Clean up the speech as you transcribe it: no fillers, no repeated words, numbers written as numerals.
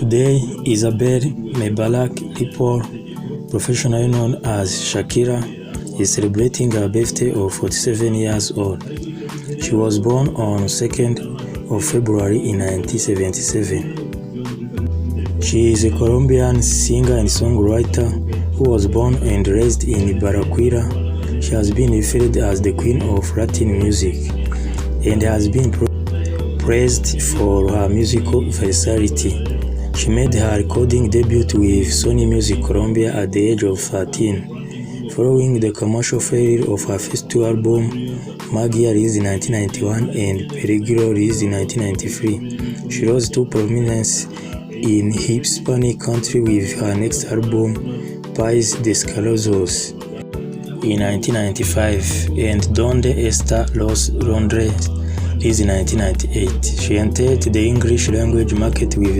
Today, Isabel Mebarak Ripoll, professionally known as Shakira, is celebrating her birthday of 47 years old. She was born on 2nd of February in 1977. She is a Colombian singer and songwriter who was born and raised in Barranquilla. She has been referred as the Queen of Latin music and has been praised for her musical versatility. She made her recording debut with Sony Music Colombia at the age of 13, following the commercial failure of her first two albums, Magia released in 1991 and Peligro released in 1993. She rose to prominence in Hispanic country with her next album, Pies Descalzos, in 1995, and Dónde Están los Ladrones, released in 1998. She entered the English language market with